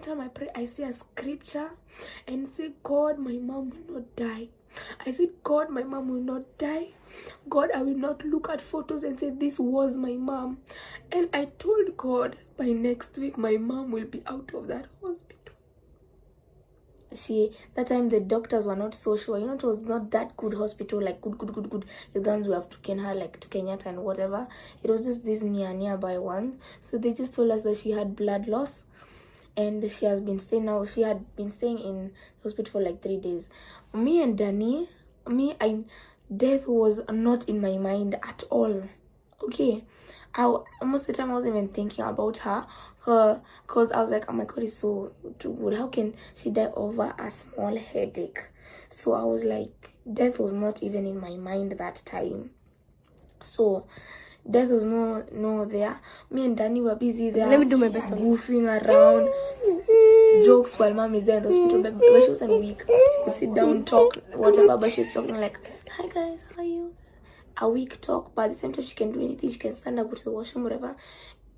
anytime I pray, I say a scripture and say, God, my mom will not die. I said, God, my mom will not die. God, I will not look at photos and say this was my mom. And I told God, by next week my mom will be out of that hospital. That time the doctors were not so sure. It was not that good hospital, like good. The ones we have taken her like to Kenyatta and whatever. It was just this nearby one. So they just told us that she had blood loss, and she had been staying in the hospital for like 3 days. Me and Danny, death was not in my mind at all. Okay, most of the time I wasn't even thinking about her, because I was like, oh my God, it's so too good. How can she die over a small headache? So I was like, death was not even in my mind that time. So death was no there. Me and Danny were busy there. Let me do my best goofing around. Jokes while mom is there in the hospital, but she wasn't weak. She could sit down, talk, whatever, but she's talking like, hi guys, how are you? A weak talk, but at the same time she can do anything. She can stand up, go to the washroom, whatever.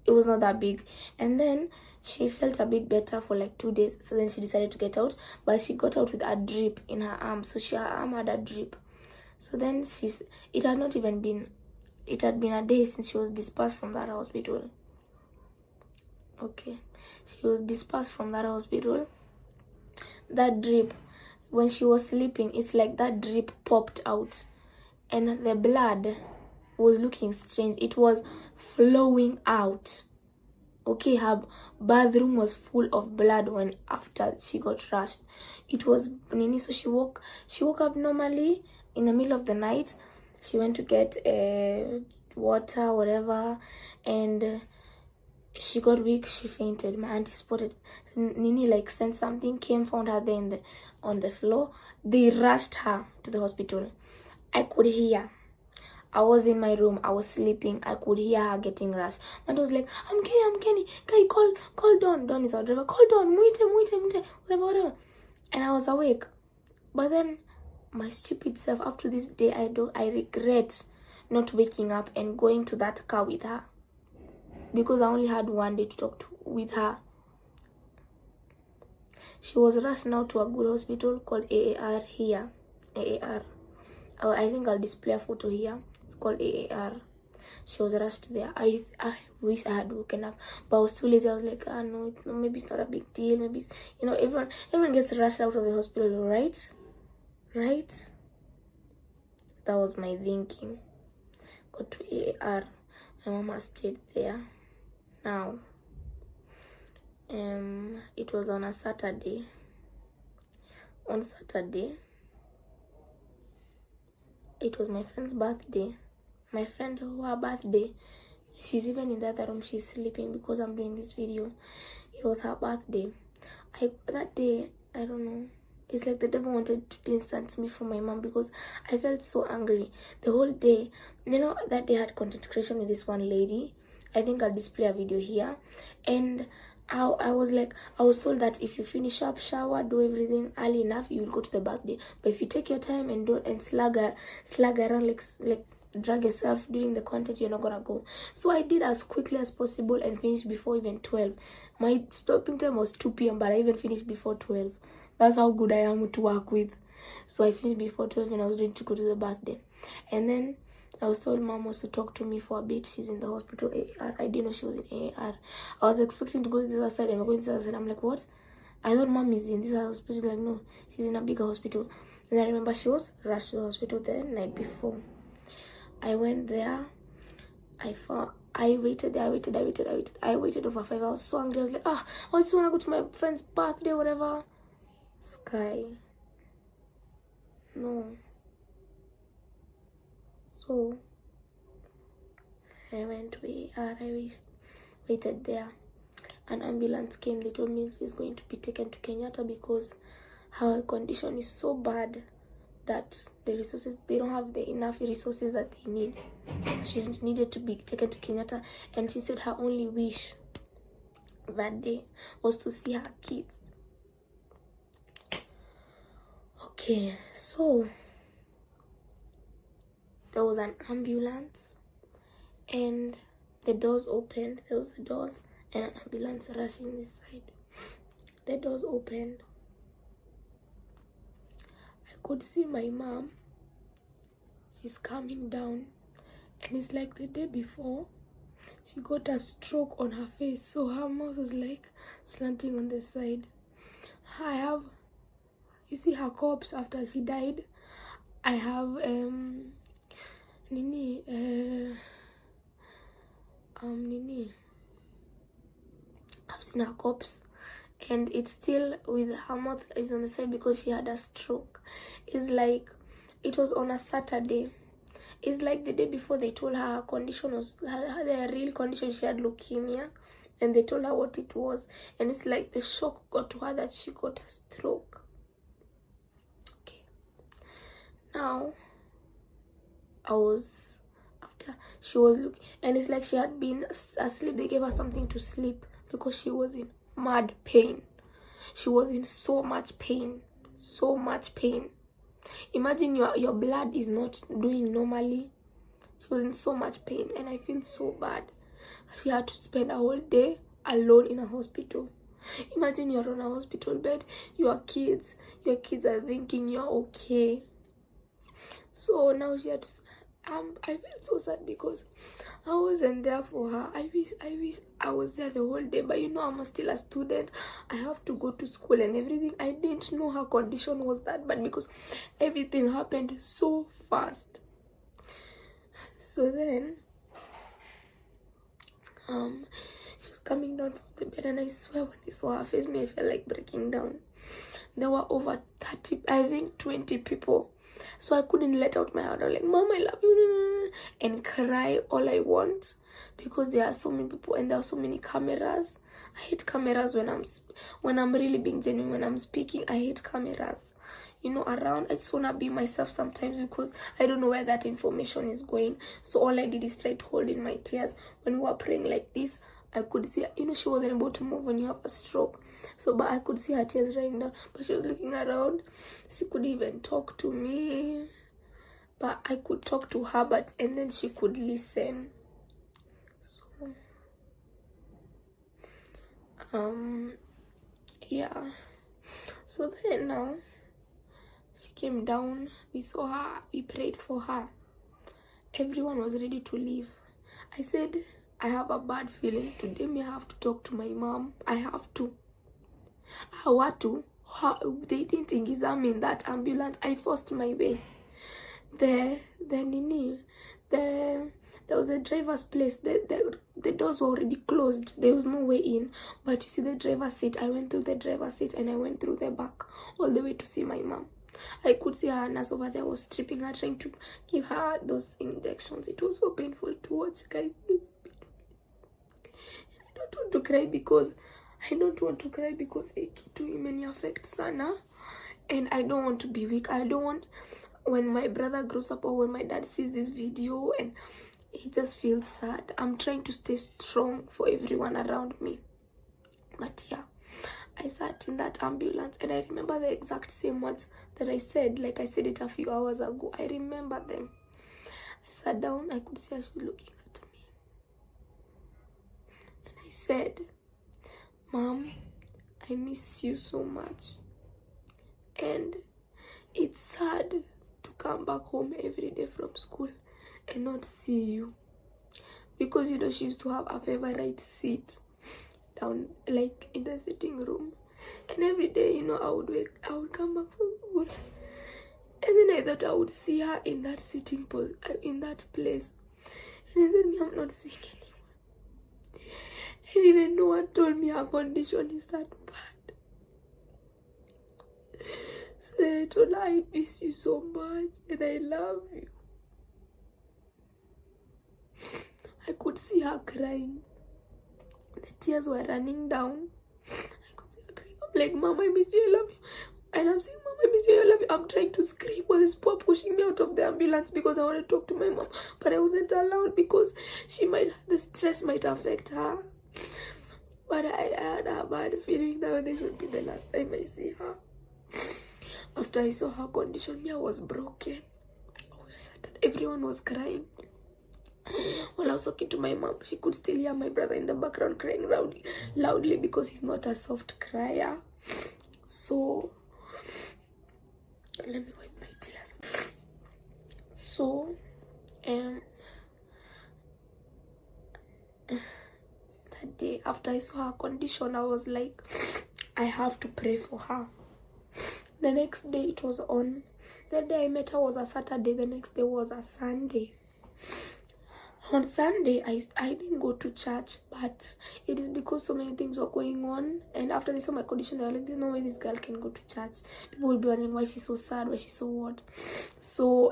It was not that big. And then she felt a bit better for like 2 days, so then she decided to get out, but she got out with a drip in her arm. So her arm had a drip. So then it had been a day since she was dispersed from that hospital. Okay, she was dispersed from that hospital. That drip, when she was sleeping, it's like that drip popped out, and the blood was looking strange. It was flowing out. Okay, her bathroom was full of blood when after she got rushed. It was Nini, so she woke up normally in the middle of the night. She went to get water, whatever, and she got weak. She fainted. My auntie spotted. Nini like sent something, came, found her there on the floor. They rushed her to the hospital. I could hear. I was in my room. I was sleeping. I could hear her getting rushed. And I was like, I'm Kenny. Guy, call Don. Don is our driver. Call Don. Muite. Whatever. And I was awake. But then my stupid self, up to this day, I regret not waking up and going to that car with her, because I only had one day to talk with her. She was rushed now to a good hospital called AAR here. AAR. I think I'll display a photo here. It's called AAR. She was rushed there. I wish I had woken up, but I was too lazy. I was like, no, maybe it's not a big deal. Maybe it's, everyone gets rushed out of the hospital, right? That was my thinking. Got to AAR. My mama stayed there. Now, it was on a Saturday. On Saturday, it was my friend's birthday. My friend, her birthday, she's even in the other room. She's sleeping because I'm doing this video. It was her birthday. That day, I don't know. It's like the devil wanted to distance me from my mom, because I felt so angry the whole day. That day I had content creation with this one lady. I think I'll display a video here. And I was told that if you finish up, shower, do everything early enough, you will go to the birthday. But if you take your time and don't slug around, like drag yourself during the content, you're not gonna go. So I did as quickly as possible and finished before even 12. My stopping time was 2 p.m, but I even finished before 12. That's how good I am to work with. So I finished before 12 and I was ready to go to the birthday. And then I was told mom was to talk to me for a bit. She's in the hospital, AAR. I didn't know she was in AAR. I was expecting to go to this other side, and I'm going to this other side. I'm like, what? I thought mom is in this other hospital. Like, no, she's in a bigger hospital. And I remember she was rushed to the hospital the night before. I went there. I waited there. I waited over 5 hours. I was so angry. I was like, I just want to go to my friend's birthday, whatever. Sky. No. So I went to AR. I waited there. An ambulance came. They told me she's going to be taken to Kenyatta because her condition is so bad that they don't have enough resources that they need. So she needed to be taken to Kenyatta, and she said her only wish that day was to see her kids. Okay, so there was an ambulance and the doors opened. There was the doors and an ambulance rushing this side. the doors opened. I could see my mom. She's coming down, and it's like the day before she got a stroke on her face, so her mouth was like slanting on the side. You see her corpse after she died. I have I've seen her corpse, and it's still with her mouth is on the side because she had a stroke. It's like it was on a Saturday. It's like the day before they told her condition was her real condition. She had leukemia, and they told her what it was, and it's like the shock got to her that she got a stroke. Okay, now after she was looking, and it's like she had been asleep. They gave her something to sleep because she was in mad pain. She was in so much pain. Imagine your blood is not doing normally. She was in so much pain, and I feel so bad. She had to spend a whole day alone in a hospital. Imagine you're on a hospital bed, your kids are thinking you're okay. So now she had to, I feel so sad because I wasn't there for her. I wish I was there the whole day, but I'm still a student. I have to go to school and everything. I didn't know her condition was that bad because everything happened so fast. So then she was coming down from the bed, and I swear when I saw her face, I felt like breaking down. There were over 20 people. So I couldn't let out my heart. I was like, Mom, I love you, and cry all I want because there are so many people and there are so many cameras. I hate cameras when I'm really being genuine. When I'm speaking, I hate cameras. Around. I just want to be myself sometimes because I don't know where that information is going. So all I did is try to hold in my tears. When we were praying like this, I could see, she wasn't able to move when you have a stroke. But I could see her tears running down. But she was looking around. She could even talk to me. But I could talk to her, and then she could listen. So, yeah. So then now, she came down. We saw her. We prayed for her. Everyone was ready to leave. I said, I have a bad feeling today. I have to talk to my mom. I have to. I want to. They didn't examine that ambulance. I forced my way. There was a driver's place. The doors were already closed. There was no way in. But you see the driver's seat. I went through the driver's seat and I went through the back all the way to see my mom. I could see her nurse over there was stripping her, trying to give her those injections. It was so painful to watch, guys. I don't want to cry because Ekitu imeni affect sana, and I don't want to be weak. I don't want when my brother grows up or when my dad sees this video and he just feels sad. I'm trying to stay strong for everyone around me. But yeah, I sat in that ambulance and I remember the exact same words that I said, like I said it a few hours ago. I remember them. I sat down, I could see her looking at me. And I said, Mom, I miss you so much. And it's sad to come back home every day from school and not see you. Because, she used to have a favorite seat down, like, in the sitting room. And every day, I would come back from school. And then I thought I would see her in that in that place. And I said, I'm not sick anymore. And even no one told me her condition is that bad. So I told her, I miss you so much and I love you. I could see her crying. The tears were running down. I could see her crying. I'm like, Mom, I miss you, I love you. And I'm saying, Mom, I miss you, I love you. I'm trying to scream while this poor pushing me out of the ambulance because I want to talk to my mom. But I wasn't allowed because the stress might affect her. But I had a bad feeling that this would be the last time I see her. After I saw her condition, I was broken. I was shattered. Everyone was crying. While I was talking to my mom, she could still hear my brother in the background crying loudly because he's not a soft crier. So let me wipe my tears. So that day after I saw her condition, I was like, I have to pray for her. The next day it was on. The day I met her was a Saturday. The next day was a Sunday. On Sunday, I didn't go to church, but it is because so many things were going on. And after they saw my condition, they were like, there's no way this girl can go to church. People will be wondering why she's so sad, why she's so what. So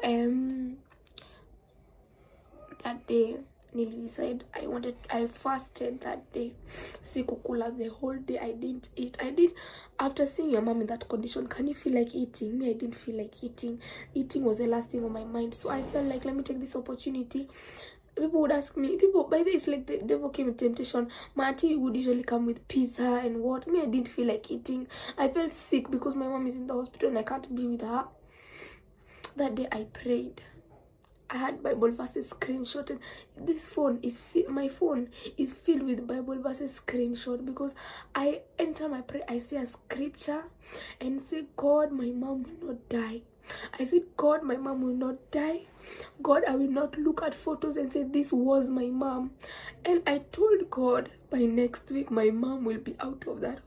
that day, Nili decided I fasted that day. Sikukula the whole day. I didn't eat. After seeing your mom in that condition, can you feel like eating? Me, I didn't feel like eating. Eating was the last thing on my mind. So I felt like, let me take this opportunity. People would ask me, by the way, it's like the devil came with temptation. My auntie would usually come with pizza and what. Me, I didn't feel like eating. I felt sick because my mom is in the hospital and I can't be with her. That day I prayed. I had Bible verses screenshotted. This phone is my phone is filled with Bible verses screenshot, because I enter my prayer, I say a scripture and say, God, my mom will not die. I said, God, my mom will not die. God, I will not look at photos and say this was my mom. And I told God, by next week my mom will be out of that